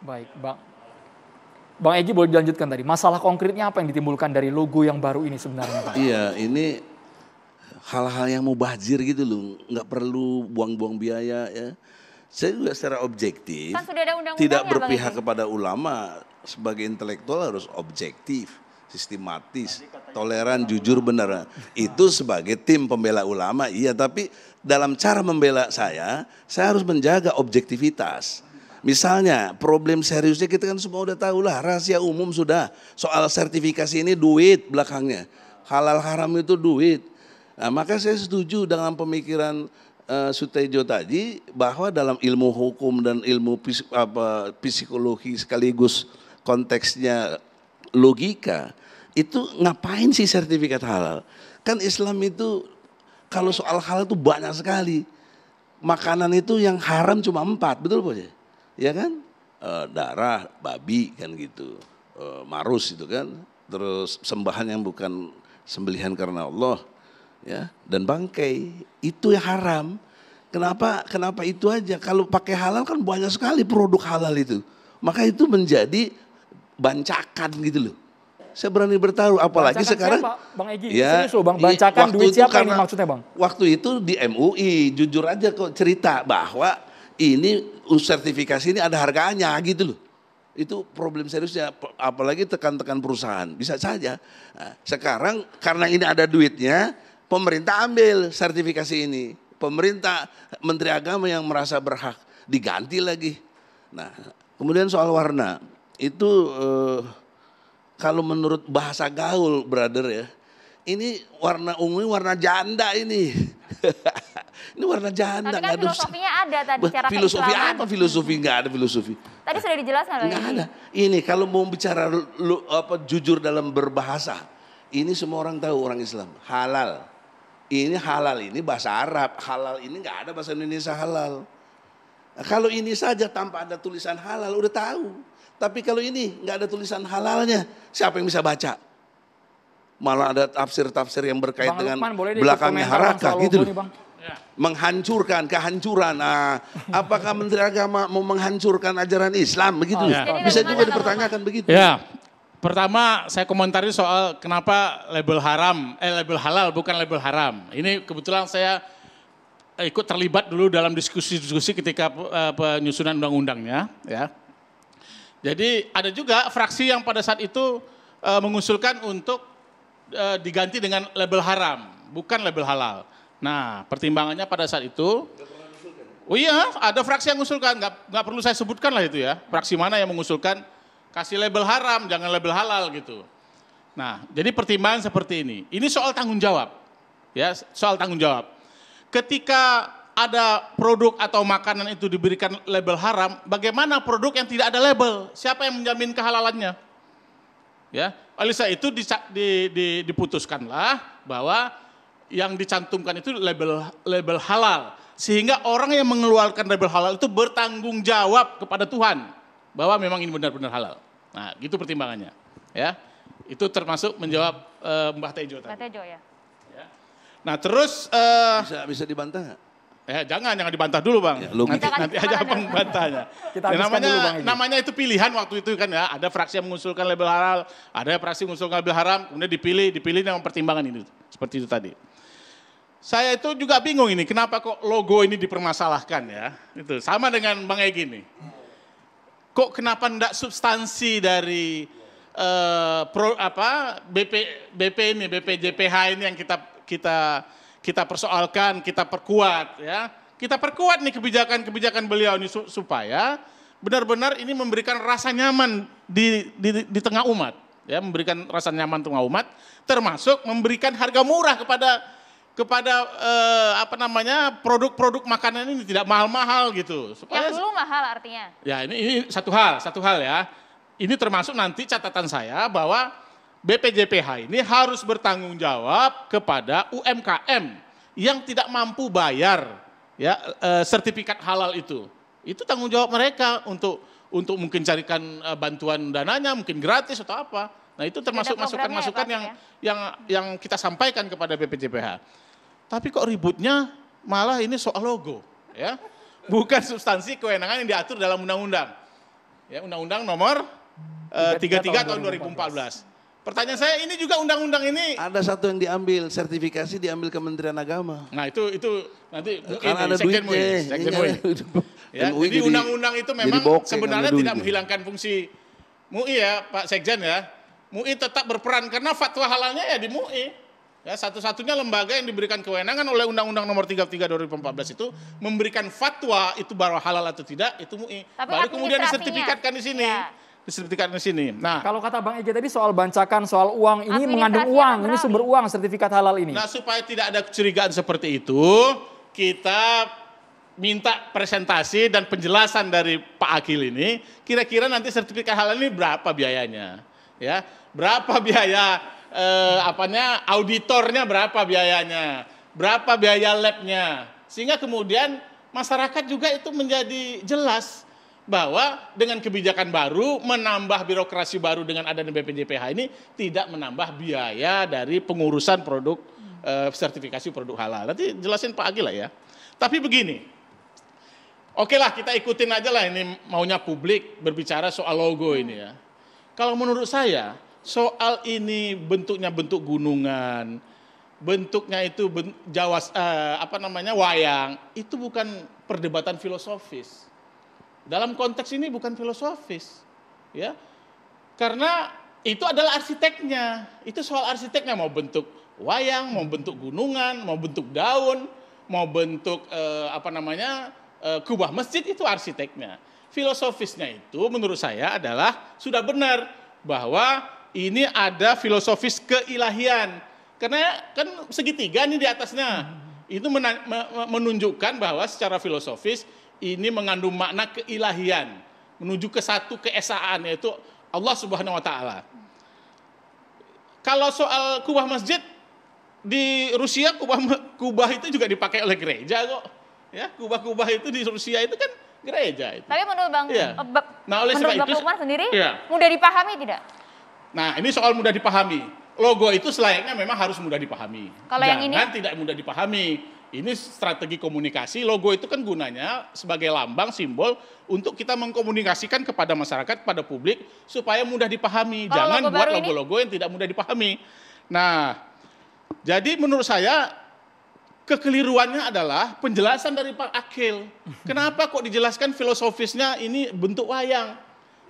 Baik, Bang Egy boleh dilanjutkan tadi. Masalah konkretnya apa yang ditimbulkan dari logo yang baru ini sebenarnya, Bang? Iya, ini hal-hal yang mubazir gitu loh, nggak perlu buang-buang biaya ya. Saya juga secara objektif, Kan sudah ada undang-undangnya, tidak Bang berpihak Egy. kepada ulama. Sebagai intelektual harus objektif, sistematis, toleran, jujur, benar. Itu sebagai tim pembela ulama, iya. Tapi dalam cara membela saya harus menjaga objektivitas. Misalnya problem seriusnya kita kan semua udah tahu lah, rahasia umum sudah. Soal sertifikasi ini duit belakangnya. Halal haram itu duit. Nah, maka saya setuju dengan pemikiran Sutejo tadi bahwa dalam ilmu hukum dan ilmu psikologi sekaligus konteksnya logika, itu ngapain sih sertifikat halal? Kan Islam itu kalau soal halal itu banyak sekali. Makanan itu yang haram cuma 4, betul Pak? Ya kan? Darah, babi kan gitu. Marus itu kan. Terus sembahan yang bukan sembelihan karena Allah. Ya, dan bangkai itu yang haram. Kenapa itu aja? Kalau pakai halal kan banyak sekali produk halal itu. Maka itu menjadi bancakan gitu loh. Saya berani bertaruh, apalagi bancakan sekarang siapa, Bang Egy? ya, Serius loh, Bang, bancakan duit siapa ini maksudnya, Bang? Waktu itu di MUI, jujur aja kok cerita bahwa ini sertifikasi ini ada harganya gitu loh. Itu problem seriusnya, apalagi tekan-tekan perusahaan, bisa saja. Nah, sekarang karena ini ada duitnya, pemerintah ambil sertifikasi ini. Pemerintah, Menteri Agama yang merasa berhak, diganti lagi. Nah, kemudian soal warna, itu kalau menurut bahasa gaul, brother ya, ini warna ungu, warna janda ini. Ini warna janda. Tapi kan filosofinya ada tadi cara filosofi keislaman. apa filosofi? Nggak ada filosofi. Tadi sudah dijelaskan. Nggak ada. Ini kalau mau bicara jujur dalam berbahasa, ini semua orang tahu orang Islam. Halal. Ini halal, ini bahasa Arab. Halal ini nggak ada bahasa Indonesia halal. Nah, kalau ini saja tanpa ada tulisan halal udah tahu. Tapi kalau ini nggak ada tulisan halalnya, siapa yang bisa baca? Malah ada tafsir-tafsir yang berkait Bang dengan Lukman, belakangnya haraka gitu loh. Bang. Menghancurkan, kehancuran. Nah, apakah Menteri Agama mau menghancurkan ajaran Islam begitu? Bisa juga dipertanyakan begitu. Ya, pertama saya komentari soal kenapa label label halal bukan label haram. Ini kebetulan saya ikut terlibat dulu dalam diskusi-diskusi ketika penyusunan undang-undangnya. Ya. Jadi ada juga fraksi yang pada saat itu mengusulkan untuk diganti dengan label haram, bukan label halal. Nah, pertimbangannya pada saat itu, oh iya, ada fraksi yang mengusulkan, nggak perlu saya sebutkan lah itu ya, fraksi mana yang mengusulkan kasih label haram, jangan label halal gitu. Nah, jadi pertimbangan seperti ini soal tanggung jawab, ya, soal tanggung jawab. Ketika ada produk atau makanan itu diberikan label haram, bagaimana produk yang tidak ada label? Siapa yang menjamin kehalalannya? Ya, oleh sebab itu diputuskanlah bahwa yang dicantumkan itu label halal, sehingga orang yang mengeluarkan label halal itu bertanggung jawab kepada Tuhan bahwa memang ini benar-benar halal. Nah, gitu pertimbangannya, ya. Itu termasuk menjawab Mbah Tejo tadi. Mbah Tejo ya. Nah, terus bisa dibantah nggak? Ya, jangan dibantah dulu Bang. Ya, nanti aja Bang bantahnya. Namanya itu pilihan waktu itu kan ya. Ada fraksi yang mengusulkan label halal, ada fraksi yang mengusulkan label haram, kemudian dipilih dengan pertimbangan ini. Seperti itu tadi. Saya itu juga bingung ini, kenapa kok logo ini dipermasalahkan ya. Itu sama dengan Bang Egy nih. Kok kenapa enggak substansi dari BPJPH ini yang kita persoalkan, kita perkuat ya. Kita perkuat nih kebijakan beliau ini supaya benar-benar ini memberikan rasa nyaman di tengah umat, ya, memberikan rasa nyaman tengah umat, termasuk memberikan harga murah kepada produk-produk makanan ini tidak mahal-mahal gitu. Yang dulu mahal artinya. Ya, ini satu hal ya. Ini termasuk nanti catatan saya bahwa BPJPH ini harus bertanggung jawab kepada UMKM yang tidak mampu bayar ya sertifikat halal itu. Itu tanggung jawab mereka untuk mungkin carikan bantuan dananya, mungkin gratis atau apa. Nah, itu termasuk masukan-masukan yang kita sampaikan kepada BPJPH. Tapi kok ributnya malah ini soal logo, ya. Bukan substansi kewenangan yang diatur dalam undang-undang. Ya, Undang-Undang nomor 33 tahun 2014. Pertanyaan saya, ini juga undang-undang ini. Ada satu yang diambil, sertifikasi diambil Kementerian Agama. Nah itu nanti Karena ada Sekjen duitnya. MUI, Sekjen Iya. MUI. Ya, MUI jadi undang-undang itu memang bokeh sebenarnya karena tidak duitnya. menghilangkan fungsi MUI ya Pak Sekjen ya. MUI tetap berperan karena fatwa halalnya ya di MUI. Ya, satu-satunya lembaga yang diberikan kewenangan oleh Undang-Undang nomor 33 2014 itu memberikan fatwa itu baru halal atau tidak itu MUI. Tapi Baru kemudian administrasinya, disertifikatkan di sini. ya. Disertifikatkan di sini. Nah, Kalau kata Bang Ege tadi soal bancakan, soal uang, ini mengandung Administrasinya uang, ini beralih. sumber uang sertifikat halal ini. Nah, supaya tidak ada kecurigaan seperti itu, kita minta presentasi dan penjelasan dari Pak Akil ini, kira-kira nanti sertifikat halal ini berapa biayanya? Ya, berapa biaya auditornya berapa biayanya? Berapa biaya labnya? Sehingga kemudian masyarakat juga itu menjadi jelas bahwa dengan kebijakan baru, menambah birokrasi baru dengan adanya BPJPH ini tidak menambah biaya dari pengurusan produk sertifikasi produk halal. Nanti jelasin Pak Agil lah ya. Tapi begini, oke lah kita ikutin aja lah ini maunya publik berbicara soal logo ini ya. Kalau menurut saya soal ini bentuknya bentuk gunungan, bentuknya itu wayang, itu bukan perdebatan filosofis. Dalam konteks ini bukan filosofis, ya, karena itu adalah arsiteknya. Itu soal arsiteknya, mau bentuk wayang, mau bentuk gunungan, mau bentuk daun, mau bentuk kubah masjid, itu arsiteknya. Filosofisnya itu menurut saya adalah sudah benar bahwa ini ada filosofis keilahian, karena kan segitiga nih di atasnya. Itu menunjukkan bahwa secara filosofis ini mengandung makna keilahian, menuju ke satu keesaan, yaitu Allah Subhanahu wa Ta'ala. Kalau soal kubah masjid di Rusia, kubah itu juga dipakai oleh gereja kok. Ya, kubah-kubah itu di Rusia itu kan gereja itu. Tapi menurut Bang, Iya. Nah, oleh menurut sebab Bang itu, Lukman sendiri, iya. mudah dipahami tidak? Nah, ini soal mudah dipahami. Logo itu selayaknya memang harus mudah dipahami. Kalau yang ini? Jangan tidak mudah dipahami. Ini strategi komunikasi. Logo itu kan gunanya sebagai lambang, simbol untuk kita mengkomunikasikan kepada masyarakat, kepada publik supaya mudah dipahami. Kalau Jangan logo buat baru ini? logo-logo yang tidak mudah dipahami. Nah, jadi menurut saya kekeliruannya adalah penjelasan dari Pak Akil. Kenapa kok dijelaskan filosofisnya ini bentuk wayang?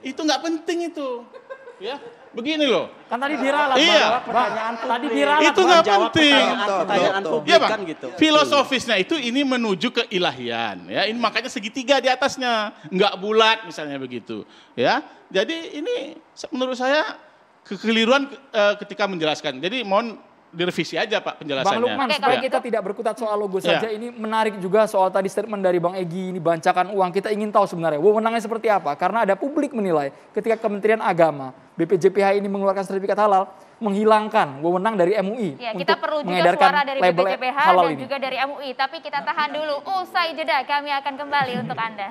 Itu nggak penting itu. Ya, begini loh. Kan tadi diralat, Iya. Bang. Tadi diralat, Itu Bang. nggak Jawab penting. pertanyaan publik Iya Bang, kan gitu. filosofisnya itu ini menuju ke ilahian, ya. Ini makanya segitiga di atasnya, nggak bulat misalnya begitu, ya. Jadi ini menurut saya kekeliruan ketika menjelaskan. Jadi mohon direvisi aja Pak penjelasannya. Bang Lukman, Oke, supaya kalau kita gitu. tidak berkutat soal logo Ya. saja, ini menarik juga soal tadi statement dari Bang Egy, ini bancakan uang. Kita ingin tahu sebenarnya wewenangnya seperti apa. Karena ada publik menilai ketika Kementerian Agama, BPJPH ini mengeluarkan sertifikat halal, menghilangkan wewenang dari MUI Ya, untuk kita perlu juga mengedarkan suara dari label BPJPH halal dan ini. juga dari MUI. Tapi kita tahan dulu, usai jeda kami akan kembali untuk Anda.